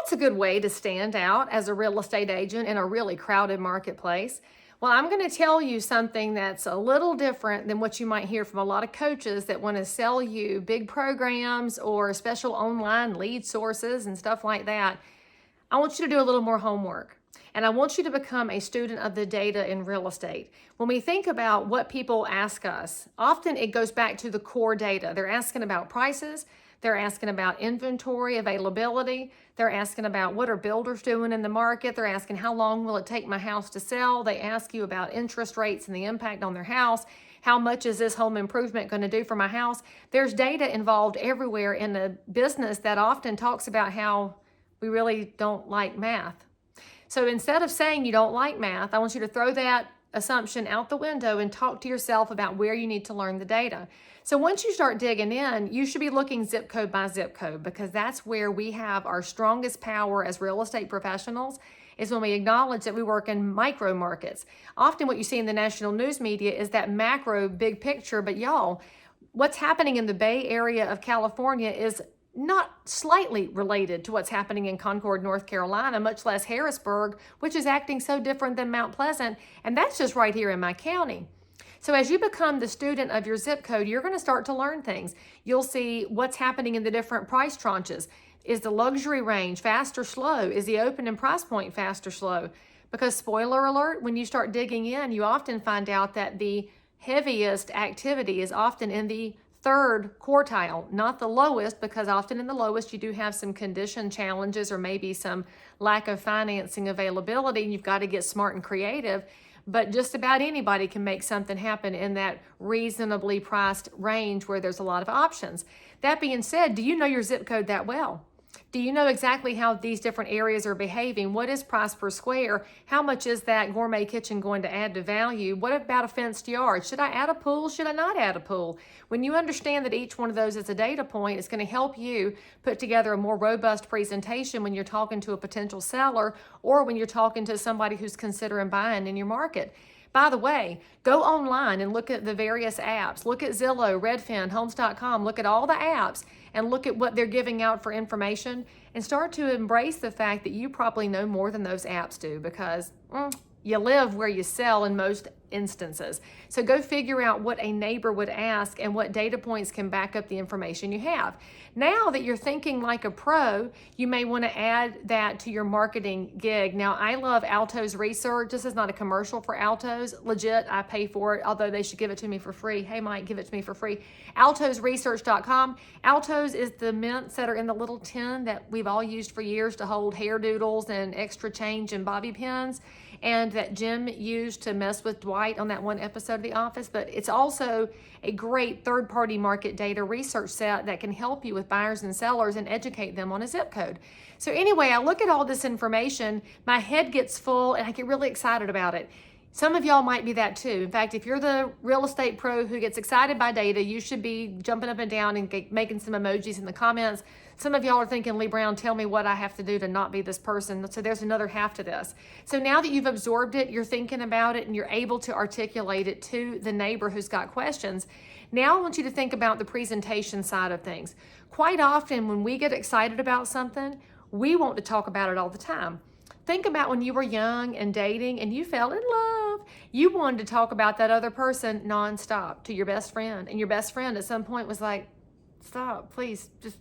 What's a good way to stand out as a real estate agent in a really crowded marketplace? Well, I'm going to tell you something that's a little different than what you might hear from a lot of coaches that want to sell you big programs or special online lead sources and stuff like that. I want you to do a little more homework. And I want you to become a student of the data in real estate. When we think about what people ask us, often it goes back to the core data. They're asking about prices. They're asking about inventory availability. They're asking about what are builders doing in the market. They're asking how long will it take my house to sell. They ask you about interest rates and the impact on their house. How much is this home improvement going to do for my house? There's data involved everywhere in a business that often talks about how we really don't like math. So instead of saying you don't like math, I want you to throw that assumption out the window and talk to yourself about where you need to learn the data. So once you start digging in, you should be looking zip code by zip code, because that's where we have our strongest power as real estate professionals, is when we acknowledge that we work in micro markets. Often what you see in the national news media is that macro big picture, but y'all, what's happening in the Bay Area of California is not slightly related to what's happening in Concord, North Carolina, much less Harrisburg, which is acting so different than Mount Pleasant, and that's just right here in my county. So as you become the student of your zip code, you're going to start to learn things. You'll see what's happening in the different price tranches. Is the luxury range fast or slow? Is the open and price point fast or slow? Because spoiler alert, when you start digging in, you often find out that the heaviest activity is often in the third quartile, not the lowest, because often in the lowest you do have some condition challenges or maybe some lack of financing availability, and you've got to get smart and creative. But just about anybody can make something happen in that reasonably priced range where there's a lot of options. That being said, do you know your zip code that well? Do you know exactly how these different areas are behaving? What is price per square? How much is that gourmet kitchen going to add to value? What about a fenced yard? Should I add a pool? Should I not add a pool? When you understand that each one of those is a data point, it's going to help you put together a more robust presentation when you're talking to a potential seller or when you're talking to somebody who's considering buying in your market. By the way, go online and look at the various apps. Look at Zillow, Redfin, Homes.com. Look at all the apps and look at what they're giving out for information and start to embrace the fact that you probably know more than those apps do, because you live where you sell in most instances. So go figure out what a neighbor would ask and what data points can back up the information you have. Now that you're thinking like a pro, you may want to add that to your marketing gig. Now, I love Altos Research. This is not a commercial for Altos. Legit, I pay for it, although they should give it to me for free. Hey, Mike, give it to me for free. AltosResearch.com. Altos is the mints that are in the little tin that we've all used for years to hold hair doodles and extra change and bobby pins, and that Jim used to mess with Dwight on that one episode of The Office. But it's also a great third-party market data research set that can help you with buyers and sellers and educate them on a zip code. So anyway, I look at all this information, my head gets full, and I get really excited about it. Some of y'all might be that too. In fact, if you're the real estate pro who gets excited by data, you should be jumping up and down and making some emojis in the comments. Some of y'all are thinking, Leigh Brown, tell me what I have to do to not be this person. So there's another half to this. So now that you've absorbed it, you're thinking about it, and you're able to articulate it to the neighbor who's got questions. Now I want you to think about the presentation side of things. Quite often when we get excited about something, we want to talk about it all the time. Think about when you were young and dating and you fell in love. You wanted to talk about that other person nonstop to your best friend. And your best friend at some point was like, stop, please, just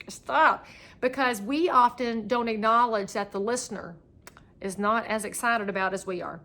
stop. Because we often don't acknowledge that the listener is not as excited about as we are.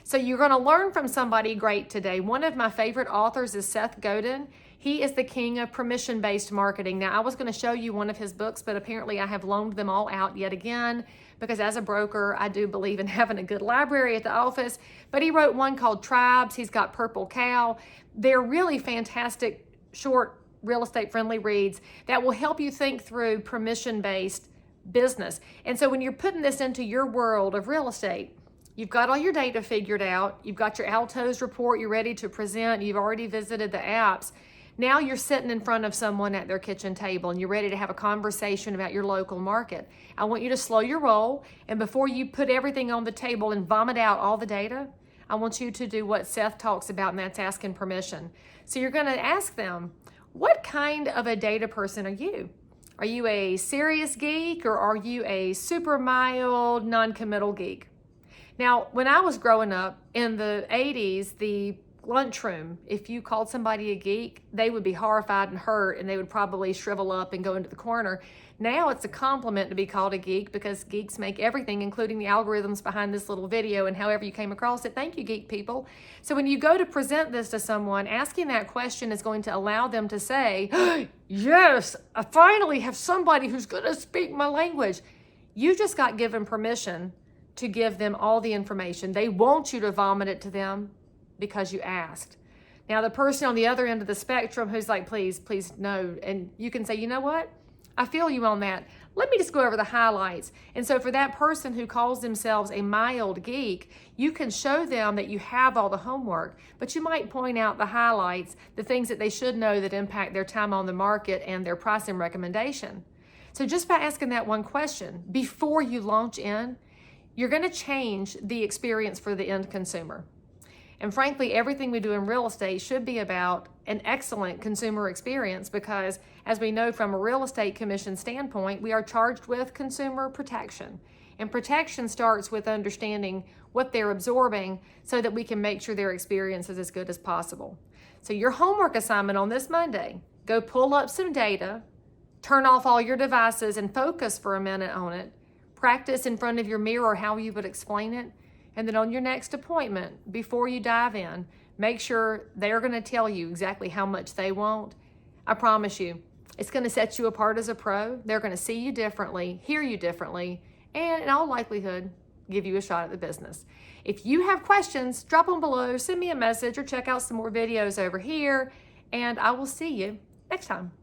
So you're going to learn from somebody great today. One of my favorite authors is Seth Godin. He is the king of permission-based marketing. Now, I was going to show you one of his books, but apparently I have loaned them all out yet again, because as a broker, I do believe in having a good library at the office. But he wrote one called Tribes. He's got Purple Cow. They're really fantastic, short, real estate friendly reads that will help you think through permission-based business. And so when you're putting this into your world of real estate, you've got all your data figured out, you've got your Altos report, you're ready to present, you've already visited the apps. Now you're sitting in front of someone at their kitchen table and you're ready to have a conversation about your local market. I want you to slow your roll, and before you put everything on the table and vomit out all the data, I want you to do what Seth talks about, and that's asking permission. So you're going to ask them, what kind of a data person are you? Are you a serious geek or are you a super mild, non-committal geek? Now, when I was growing up in the 80s, the lunchroom, if you called somebody a geek, they would be horrified and hurt and they would probably shrivel up and go into the corner. Now it's a compliment to be called a geek because geeks make everything, including the algorithms behind this little video and however you came across it. Thank you, geek people. So when you go to present this to someone, asking that question is going to allow them to say, yes, I finally have somebody who's going to speak my language. You just got given permission to give them all the information. They want you to vomit it to them because you asked. Now, the person on the other end of the spectrum who's like, please, please, no. And you can say, you know what? I feel you on that. Let me just go over the highlights. And so for that person who calls themselves a mild geek, you can show them that you have all the homework, but you might point out the highlights, the things that they should know that impact their time on the market and their pricing recommendation. So just by asking that one question before you launch in, you're going to change the experience for the end consumer. And frankly, everything we do in real estate should be about an excellent consumer experience because, as we know from a real estate commission standpoint, we are charged with consumer protection. And protection starts with understanding what they're absorbing so that we can make sure their experience is as good as possible. So your homework assignment on this Monday, go pull up some data, turn off all your devices and focus for a minute on it. Practice in front of your mirror how you would explain it. And then on your next appointment, before you dive in, make sure they're going to tell you exactly how much they want. I promise you, it's going to set you apart as a pro. They're going to see you differently, hear you differently, and in all likelihood, give you a shot at the business. If you have questions, drop them below, send me a message, or check out some more videos over here, and I will see you next time.